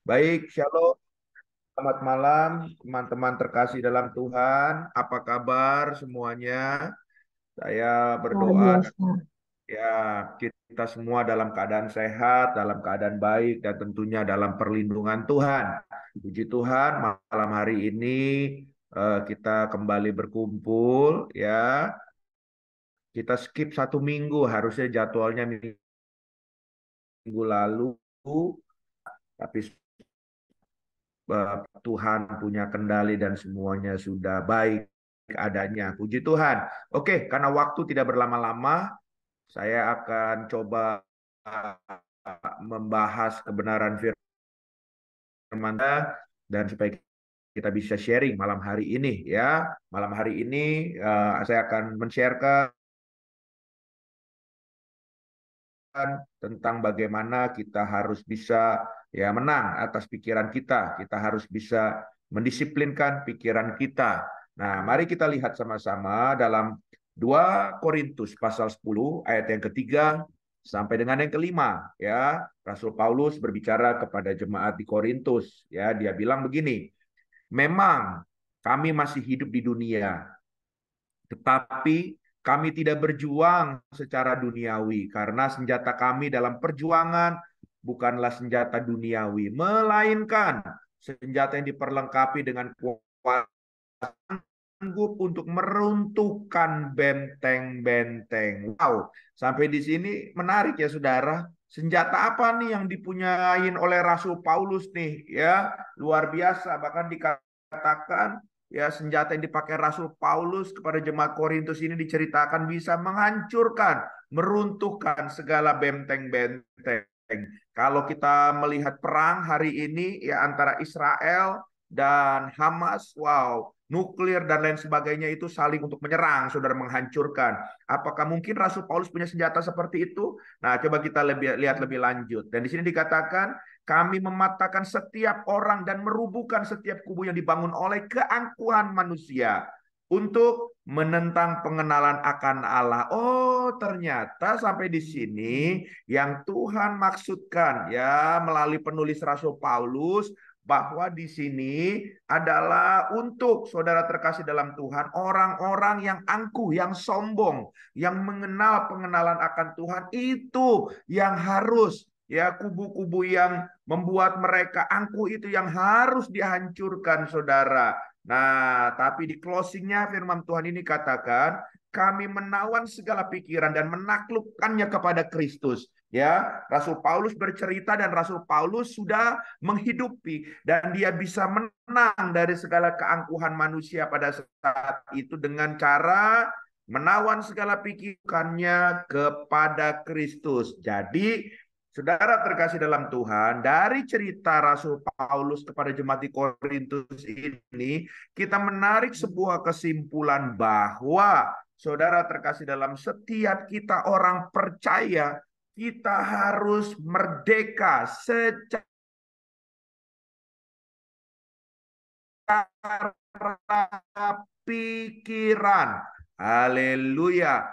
Baik, shalom. Selamat malam, teman-teman terkasih dalam Tuhan. Apa kabar semuanya? Saya Luar berdoa biasa. ya kita semua dalam keadaan sehat, dalam keadaan baik, dan tentunya dalam perlindungan Tuhan. Puji Tuhan, malam hari ini kita kembali berkumpul ya. Kita skip 1 minggu, harusnya jadwalnya minggu lalu, tapi Tuhan punya kendali dan semuanya sudah baik adanya. Puji Tuhan. Oke, karena waktu tidak berlama-lama, saya akan coba membahas kebenaran firman dan supaya kita bisa sharing malam hari ini ya. Malam hari ini saya akan men-sharekan tentang bagaimana kita harus bisa ya menang atas pikiran kita. Kita harus bisa mendisiplinkan pikiran kita. Nah, mari kita lihat sama-sama dalam 2 Korintus pasal 10 ayat yang ketiga sampai dengan yang kelima ya. Rasul Paulus berbicara kepada jemaat di Korintus ya, dia bilang begini, memang kami masih hidup di dunia, tetapi kami tidak berjuang secara duniawi karena senjata kami dalam perjuangan bukanlah senjata duniawi, melainkan senjata yang diperlengkapi dengan kuasa sanggup untuk meruntuhkan benteng-benteng. Wow, sampai di sini menarik ya saudara. Senjata apa nih yang dipunyain oleh Rasul Paulus nih ya? Luar biasa, bahkan dikatakan ya senjata yang dipakai Rasul Paulus kepada jemaat Korintus ini diceritakan bisa menghancurkan, meruntuhkan segala benteng-benteng. Kalau kita melihat perang hari ini ya antara Israel dan Hamas, wow, nuklir dan lain sebagainya itu saling untuk menyerang, saudara, menghancurkan. Apakah mungkin Rasul Paulus punya senjata seperti itu? Nah, coba kita lihat lebih lanjut. Dan di sini dikatakan, kami mematahkan setiap orang dan merubuhkan setiap kubu yang dibangun oleh keangkuhan manusia untuk menentang pengenalan akan Allah. Oh, ternyata sampai di sini yang Tuhan maksudkan ya melalui penulis Rasul Paulus bahwa di sini adalah untuk saudara terkasih dalam Tuhan, orang-orang yang angkuh, yang sombong, yang mengenal pengenalan akan Tuhan itu yang harus ya kubu-kubu yang membuat mereka angkuh itu yang harus dihancurkan saudara. Nah, tapi di closingnya firman Tuhan ini katakan, kami menawan segala pikiran dan menaklukkannya kepada Kristus. Ya, Rasul Paulus bercerita dan Rasul Paulus sudah menghidupi dan dia bisa menang dari segala keangkuhan manusia pada saat itu dengan cara menawan segala pikirannya kepada Kristus. Jadi, saudara terkasih dalam Tuhan, dari cerita Rasul Paulus kepada jemaat di Korintus ini, kita menarik sebuah kesimpulan bahwa saudara terkasih dalam setiap kita orang percaya, kita harus merdeka secara pikiran. Haleluya.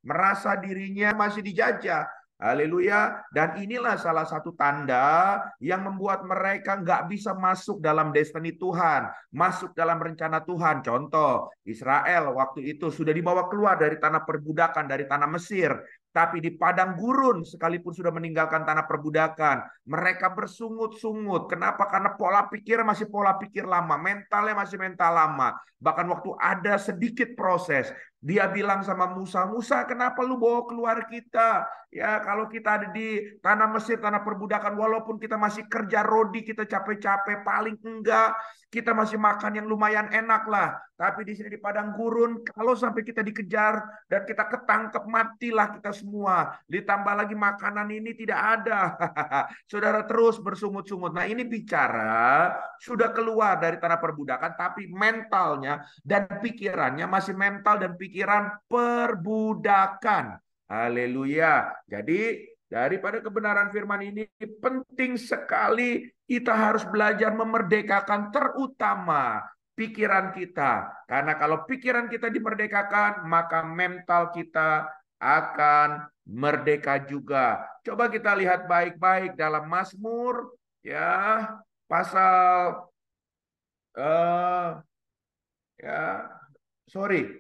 Merasa dirinya masih dijajah. Haleluya. Dan inilah salah satu tanda yang membuat mereka nggak bisa masuk dalam destiny Tuhan. Masuk dalam rencana Tuhan. Contoh, Israel waktu itu sudah dibawa keluar dari tanah perbudakan, dari tanah Mesir. Tapi di padang gurun, sekalipun sudah meninggalkan tanah perbudakan, mereka bersungut-sungut. Kenapa? Karena pola pikir masih pola pikir lama, mentalnya masih mental lama. Bahkan waktu ada sedikit proses, dia bilang sama Musa, Musa, kenapa lu bawa keluar kita? Ya, kalau kita ada di tanah Mesir, tanah perbudakan, walaupun kita masih kerja rodi, kita capek-capek, paling enggak kita masih makan yang lumayan enak lah. Tapi di sini di padang gurun, kalau sampai kita dikejar dan kita ketangkep, matilah kita semua. Ditambah lagi makanan ini tidak ada. Saudara terus bersungut-sungut. Nah, ini bicara sudah keluar dari tanah perbudakan, tapi mentalnya dan pikirannya masih mental dan pikiran perbudakan. Haleluya. Jadi, daripada kebenaran firman ini penting sekali kita harus belajar memerdekakan terutama pikiran kita. Karena kalau pikiran kita dimerdekakan, maka mental kita akan merdeka juga. Coba kita lihat baik-baik dalam Mazmur ya pasal eh ya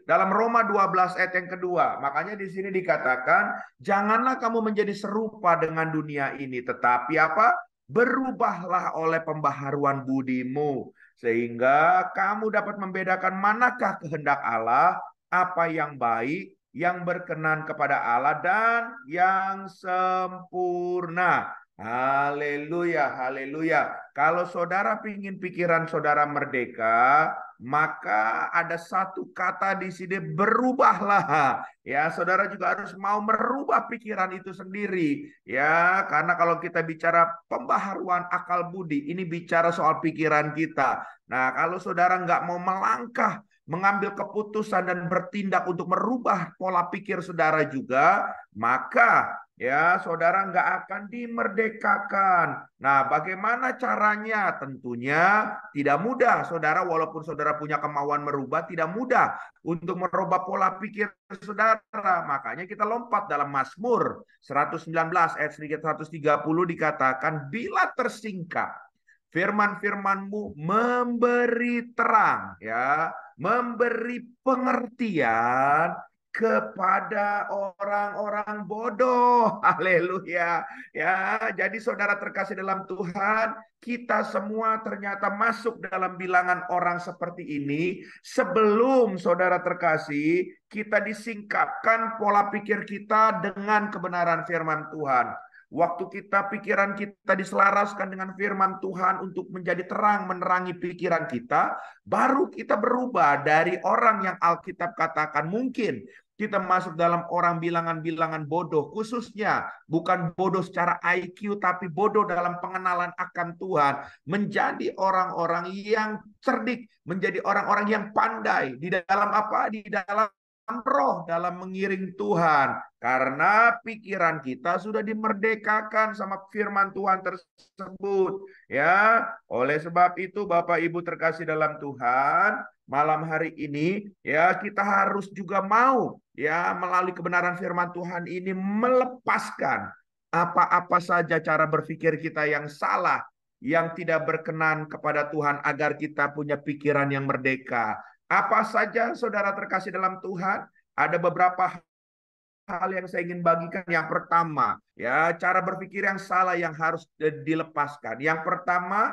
dalam Roma 12 ayat yang kedua. Makanya di sini dikatakan, janganlah kamu menjadi serupa dengan dunia ini, tetapi apa? Berubahlah oleh pembaharuan budimu, sehingga kamu dapat membedakan manakah kehendak Allah, apa yang baik, yang berkenan kepada Allah, dan yang sempurna. Haleluya, haleluya. Kalau saudara ingin pikiran saudara merdeka, maka ada satu kata di sini, berubahlah. Ya, saudara juga harus mau merubah pikiran itu sendiri. Ya, karena kalau kita bicara pembaharuan akal budi, ini bicara soal pikiran kita. Nah, kalau saudara nggak mau melangkah, mengambil keputusan dan bertindak untuk merubah pola pikir saudara juga, maka ya saudara nggak akan dimerdekakan. Nah, bagaimana caranya? Tentunya tidak mudah, saudara. Walaupun saudara punya kemauan merubah, tidak mudah untuk merubah pola pikir saudara. Makanya kita lompat dalam Mazmur 119 ayat 130 dikatakan, bila tersingkap firman-firmanmu memberi terang, ya, memberi pengertian kepada orang-orang bodoh. Haleluya. Ya, jadi saudara terkasih dalam Tuhan, kita semua ternyata masuk dalam bilangan orang seperti ini. Sebelum saudara terkasih, kita disingkapkan pola pikir kita dengan kebenaran firman Tuhan. Waktu pikiran kita diselaraskan dengan firman Tuhan untuk menjadi terang menerangi pikiran kita, baru kita berubah dari orang yang Alkitab katakan mungkin kita masuk dalam orang bilangan-bilangan bodoh, khususnya bukan bodoh secara IQ, tapi bodoh dalam pengenalan akan Tuhan, menjadi orang-orang yang cerdik, menjadi orang-orang yang pandai di dalam apa? Di dalam roh, dalam mengiring Tuhan, karena pikiran kita sudah dimerdekakan sama firman Tuhan tersebut. Ya, oleh sebab itu Bapak Ibu terkasih dalam Tuhan, malam hari ini ya kita harus juga mau ya melalui kebenaran firman Tuhan ini melepaskan apa-apa saja cara berpikir kita yang salah, yang tidak berkenan kepada Tuhan, agar kita punya pikiran yang merdeka. Apa saja saudara terkasih dalam Tuhan? Ada beberapa hal yang saya ingin bagikan. Yang pertama, ya, cara berpikir yang salah yang harus dilepaskan. Yang pertama,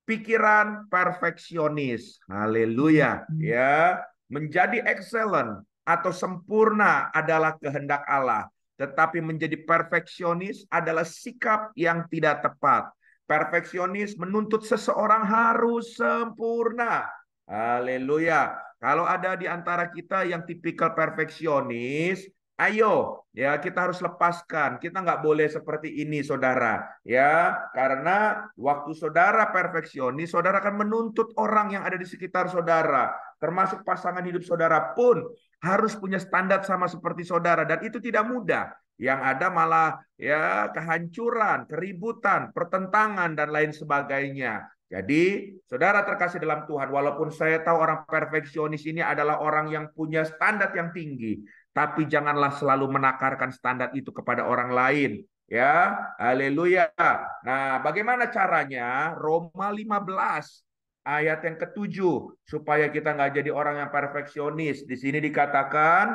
pikiran perfeksionis. Haleluya, ya. Menjadi excellent atau sempurna adalah kehendak Allah, tetapi menjadi perfeksionis adalah sikap yang tidak tepat. Perfeksionis menuntut seseorang harus sempurna. Haleluya. Kalau ada di antara kita yang tipikal perfeksionis, ayo, ya kita harus lepaskan. Kita nggak boleh seperti ini, saudara. Ya, karena waktu saudara perfeksionis, saudara akan menuntut orang yang ada di sekitar saudara, termasuk pasangan hidup saudara pun harus punya standar sama seperti saudara, dan itu tidak mudah. Yang ada malah ya kehancuran, keributan, pertentangan dan lain sebagainya. Jadi, saudara terkasih dalam Tuhan, walaupun saya tahu orang perfeksionis ini adalah orang yang punya standar yang tinggi, tapi janganlah selalu menakarkan standar itu kepada orang lain. Ya, haleluya. Nah, bagaimana caranya? Roma 15 ayat yang ketujuh, supaya kita nggak jadi orang yang perfeksionis. Di sini dikatakan,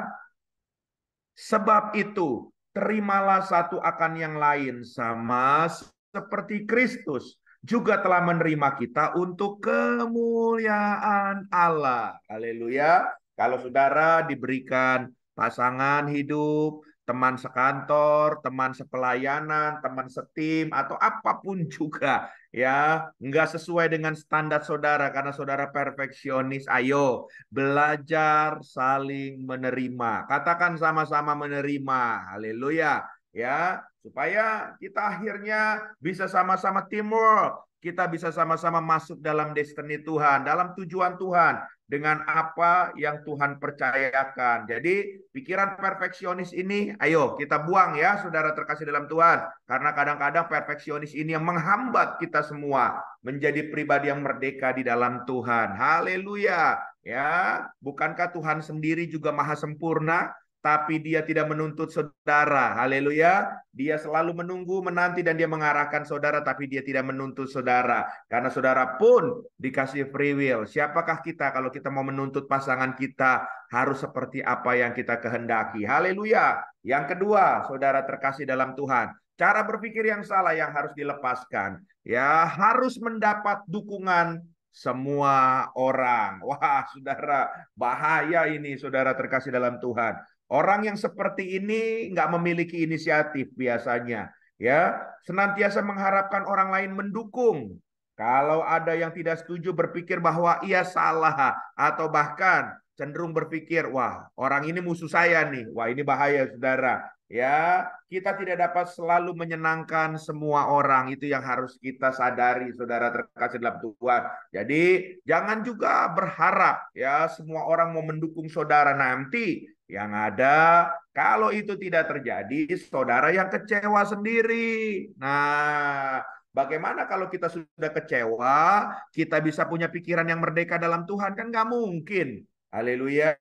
sebab itu terimalah satu akan yang lain, sama seperti Kristus juga telah menerima kita untuk kemuliaan Allah. Haleluya. Kalau saudara diberikan pasangan hidup, teman sekantor, teman sepelayanan, teman setim, atau apapun juga, ya, nggak sesuai dengan standar saudara karena saudara perfeksionis, ayo belajar saling menerima. Katakan sama-sama menerima. Haleluya. Ya, supaya kita akhirnya bisa sama-sama teamwork. Kita bisa sama-sama masuk dalam destiny Tuhan, dalam tujuan Tuhan, dengan apa yang Tuhan percayakan. Jadi pikiran perfeksionis ini, ayo kita buang ya, saudara terkasih dalam Tuhan. Karena kadang-kadang perfeksionis ini yang menghambat kita semua menjadi pribadi yang merdeka di dalam Tuhan. Haleluya. Ya, bukankah Tuhan sendiri juga maha sempurna? tapi dia tidak menuntut saudara. Haleluya. Dia selalu menunggu, menanti, dan dia mengarahkan saudara, tapi dia tidak menuntut saudara. Karena saudara pun dikasih free will. Siapakah kita kalau kita mau menuntut pasangan kita harus seperti apa yang kita kehendaki. Haleluya. Yang kedua, saudara terkasih dalam Tuhan. Cara berpikir yang salah yang harus dilepaskan. Ya, harus mendapat dukungan semua orang. Wah, saudara, bahaya ini saudara terkasih dalam Tuhan. Orang yang seperti ini nggak memiliki inisiatif biasanya, ya, senantiasa mengharapkan orang lain mendukung. Kalau ada yang tidak setuju berpikir bahwa ia salah atau bahkan cenderung berpikir, wah, orang ini musuh saya nih. Wah, ini bahaya, saudara. Ya, kita tidak dapat selalu menyenangkan semua orang. Itu yang harus kita sadari, saudara terkasih dalam Tuhan. Jadi, jangan juga berharap ya semua orang mau mendukung saudara nanti. Yang ada, kalau itu tidak terjadi, saudara yang kecewa sendiri. Nah, bagaimana kalau kita sudah kecewa, kita bisa punya pikiran yang merdeka dalam Tuhan? Kan nggak mungkin. Haleluya.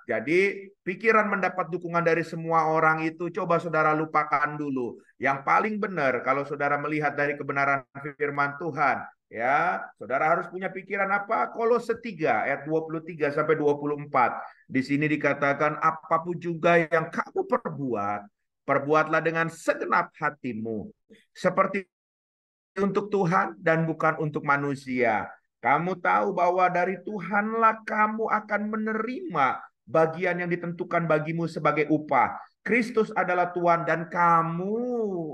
Jadi pikiran mendapat dukungan dari semua orang itu coba saudara lupakan dulu. Yang paling benar kalau saudara melihat dari kebenaran firman Tuhan, ya, saudara harus punya pikiran apa? Kolose 3 ayat 23 sampai 24. Di sini dikatakan apapun juga yang kamu perbuat, perbuatlah dengan segenap hatimu, seperti untuk Tuhan dan bukan untuk manusia. Kamu tahu bahwa dari Tuhanlah kamu akan menerima bagian yang ditentukan bagimu sebagai upah. Kristus adalah Tuhan dan kamu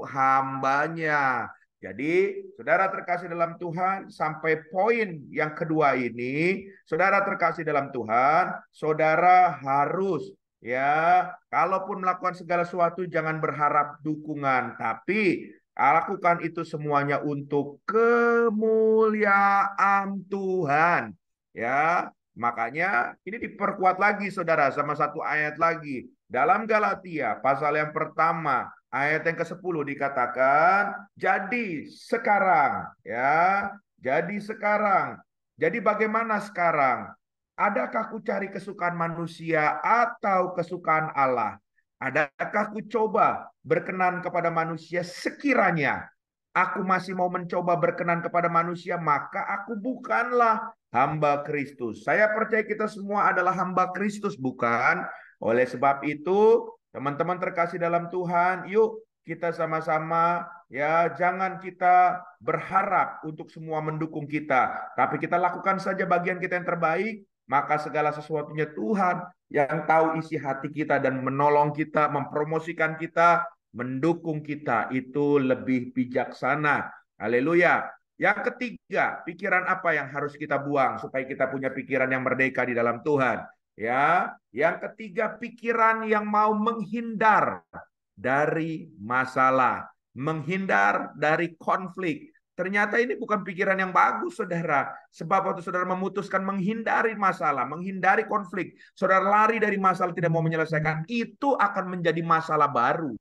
hambanya. Jadi, saudara terkasih dalam Tuhan, sampai poin yang kedua ini, saudara terkasih dalam Tuhan, saudara harus ya, kalaupun melakukan segala sesuatu jangan berharap dukungan, tapi lakukan itu semuanya untuk kemuliaan Tuhan. Ya, makanya ini diperkuat lagi saudara sama satu ayat lagi. Dalam Galatia pasal yang pertama ayat yang ke-10 dikatakan, jadi sekarang ya, jadi sekarang. Jadi bagaimana sekarang? Adakah ku cari kesukaan manusia atau kesukaan Allah? Adakah ku coba berkenan kepada manusia? Sekiranya aku masih mau mencoba berkenan kepada manusia, maka aku bukanlah hamba Kristus. Saya percaya kita semua adalah hamba Kristus, bukan? Oleh sebab itu, teman-teman terkasih dalam Tuhan, yuk kita sama-sama ya, jangan kita berharap untuk semua mendukung kita, tapi kita lakukan saja bagian kita yang terbaik, maka segala sesuatunya Tuhan yang tahu isi hati kita dan menolong kita, mempromosikan kita, mendukung kita, itu lebih bijaksana. Haleluya. Yang ketiga, pikiran apa yang harus kita buang supaya kita punya pikiran yang merdeka di dalam Tuhan? Ya, yang ketiga, pikiran yang mau menghindar dari masalah, menghindar dari konflik. Ternyata ini bukan pikiran yang bagus, saudara. Sebab waktu saudara memutuskan menghindari masalah, menghindari konflik, saudara lari dari masalah, tidak mau menyelesaikan, itu akan menjadi masalah baru.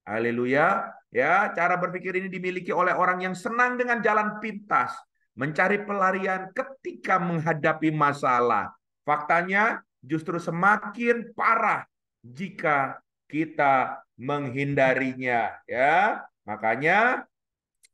Haleluya. Ya, cara berpikir ini dimiliki oleh orang yang senang dengan jalan pintas, mencari pelarian ketika menghadapi masalah. Faktanya justru semakin parah jika kita menghindarinya, ya. Makanya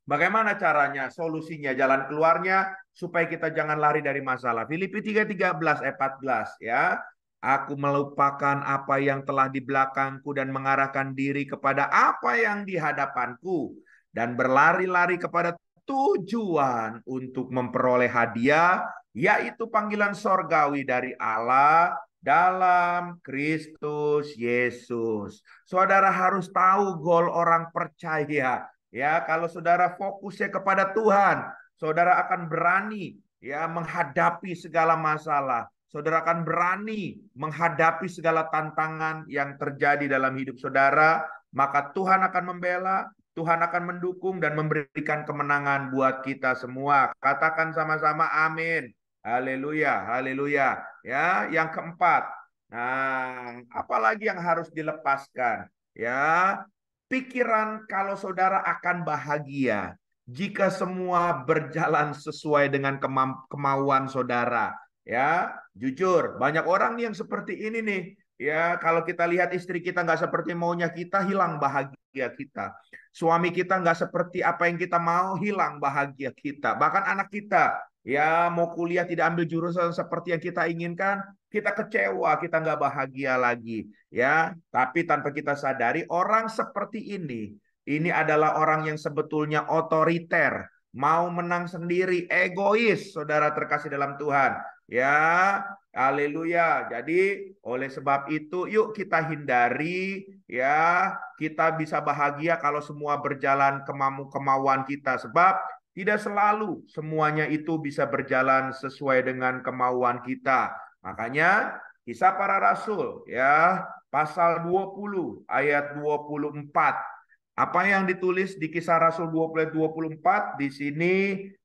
bagaimana caranya, solusinya, jalan keluarnya supaya kita jangan lari dari masalah. Filipi 3:13 14 ya. Aku melupakan apa yang telah di belakangku dan mengarahkan diri kepada apa yang di hadapanku dan berlari-lari kepada tujuan untuk memperoleh hadiah, yaitu panggilan sorgawi dari Allah dalam Kristus Yesus. Saudara harus tahu goal orang percaya. Ya, kalau saudara fokusnya kepada Tuhan, saudara akan berani ya menghadapi segala masalah. Saudara akan berani menghadapi segala tantangan yang terjadi dalam hidup saudara, maka Tuhan akan membela, Tuhan akan mendukung dan memberikan kemenangan buat kita semua. Katakan sama-sama amin. Haleluya, haleluya. Ya, yang keempat. Nah, apalagi yang harus dilepaskan? Ya, pikiran kalau saudara akan bahagia jika semua berjalan sesuai dengan kemauan saudara. Ya, jujur, banyak orang nih yang seperti ini nih. Ya, kalau kita lihat istri kita nggak seperti maunya kita, hilang bahagia kita. Suami kita nggak seperti apa yang kita mau, hilang bahagia kita. Bahkan anak kita, ya mau kuliah tidak ambil jurusan seperti yang kita inginkan, kita kecewa, kita nggak bahagia lagi. Ya, tapi tanpa kita sadari, orang seperti ini adalah orang yang sebetulnya otoriter, mau menang sendiri, egois, saudara terkasih dalam Tuhan. Ya, haleluya. Jadi oleh sebab itu yuk kita hindari, ya, kita bisa bahagia kalau semua berjalan kemauan kita, sebab tidak selalu semuanya itu bisa berjalan sesuai dengan kemauan kita. Makanya Kisah Para Rasul, ya, pasal 20 ayat 24. Apa yang ditulis di Kisah Rasul 20 ayat 24 di sini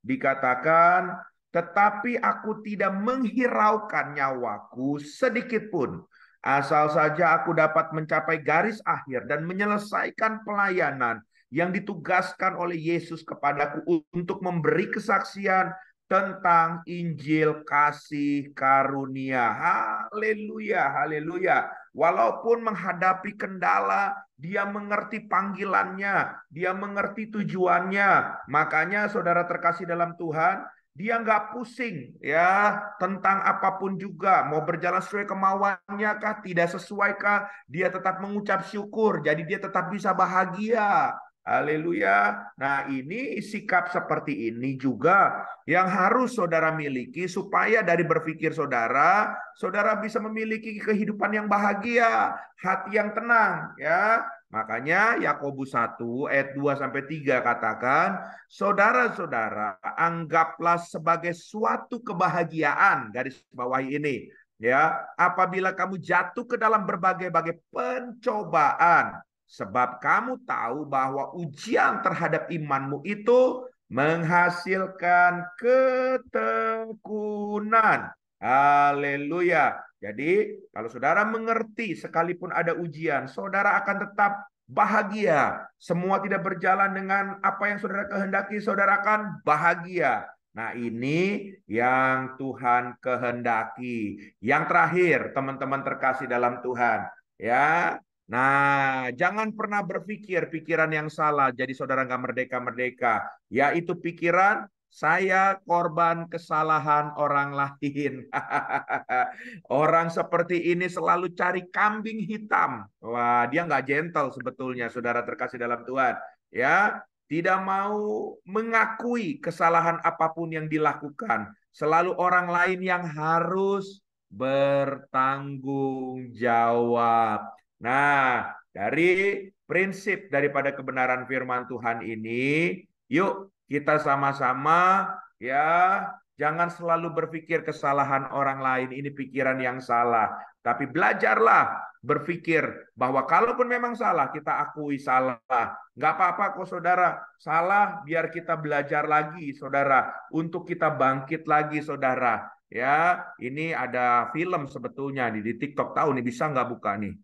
dikatakan, tetapi aku tidak menghiraukan nyawaku sedikit pun, asal saja aku dapat mencapai garis akhir dan menyelesaikan pelayanan yang ditugaskan oleh Yesus kepadaku untuk memberi kesaksian tentang Injil kasih karunia. Haleluya, haleluya. Walaupun menghadapi kendala, dia mengerti panggilannya, dia mengerti tujuannya. Makanya saudara terkasih dalam Tuhan, dia nggak pusing ya tentang apapun juga, mau berjalan sesuai kemauannya kah, tidak sesuai kah, dia tetap mengucap syukur, jadi dia tetap bisa bahagia. Haleluya. Nah, ini sikap seperti ini juga yang harus saudara miliki supaya dari berpikir saudara, saudara bisa memiliki kehidupan yang bahagia, hati yang tenang ya. Makanya Yakobus 1 ayat 2 sampai 3 katakan, saudara-saudara, anggaplah sebagai suatu kebahagiaan, garis bawahi ini, ya, apabila kamu jatuh ke dalam berbagai-bagai pencobaan, sebab kamu tahu bahwa ujian terhadap imanmu itu menghasilkan ketekunan. Haleluya. Jadi, kalau saudara mengerti sekalipun ada ujian, saudara akan tetap bahagia. Semua tidak berjalan dengan apa yang saudara kehendaki, saudara akan bahagia. Nah, ini yang Tuhan kehendaki. Yang terakhir, teman-teman terkasih dalam Tuhan, ya. Nah, jangan pernah berpikir pikiran yang salah, jadi saudara nggak merdeka-merdeka. Yaitu pikiran, saya korban kesalahan orang lain. Orang seperti ini selalu cari kambing hitam. Wah, dia nggak gentle sebetulnya, saudara terkasih dalam Tuhan. Ya, tidak mau mengakui kesalahan apapun yang dilakukan. Selalu orang lain yang harus bertanggung jawab. Nah, dari prinsip daripada kebenaran firman Tuhan ini, yuk kita sama-sama, ya, jangan selalu berpikir kesalahan orang lain, ini pikiran yang salah. Tapi belajarlah berpikir bahwa kalaupun memang salah, kita akui salah. Nggak apa-apa kok saudara, salah biar kita belajar lagi saudara, untuk kita bangkit lagi saudara. Ya, ini ada film sebetulnya di TikTok, tahu nih, bisa nggak buka nih?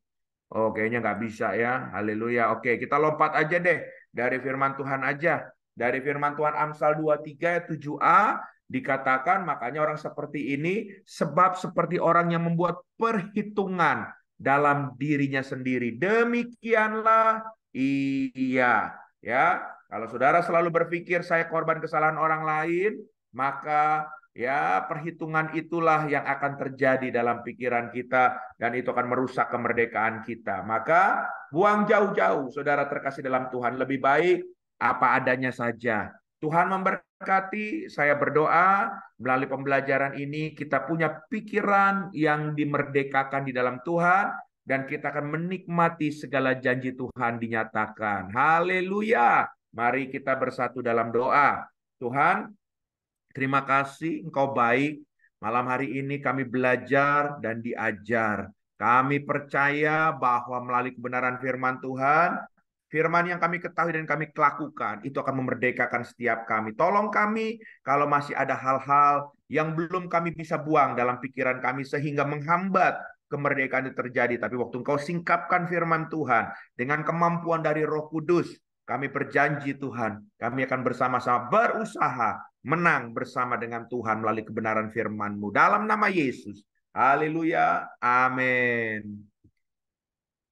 Oh, kayaknya nggak bisa ya. Haleluya. Oke, kita lompat aja deh dari firman Tuhan aja. Dari firman Tuhan Amsal 23 ayat 7a dikatakan, makanya orang seperti ini sebab seperti orang yang membuat perhitungan dalam dirinya sendiri. Demikianlah ia. Ya, kalau saudara selalu berpikir saya korban kesalahan orang lain, maka ya, perhitungan itulah yang akan terjadi dalam pikiran kita dan itu akan merusak kemerdekaan kita. Maka buang jauh-jauh, saudara terkasih dalam Tuhan. Lebih baik apa adanya saja. Tuhan memberkati, saya berdoa melalui pembelajaran ini kita punya pikiran yang dimerdekakan di dalam Tuhan dan kita akan menikmati segala janji Tuhan dinyatakan. Haleluya. Mari kita bersatu dalam doa. Tuhan, terima kasih, Engkau baik. Malam hari ini kami belajar dan diajar. Kami percaya bahwa melalui kebenaran firman Tuhan, firman yang kami ketahui dan kami lakukan, itu akan memerdekakan setiap kami. Tolong kami kalau masih ada hal-hal yang belum kami bisa buang dalam pikiran kami sehingga menghambat kemerdekaan itu terjadi. Tapi waktu Engkau singkapkan firman Tuhan dengan kemampuan dari Roh Kudus, kami berjanji Tuhan, kami akan bersama-sama berusaha menang bersama dengan Tuhan melalui kebenaran firman-Mu. Dalam nama Yesus. Haleluya. Amin.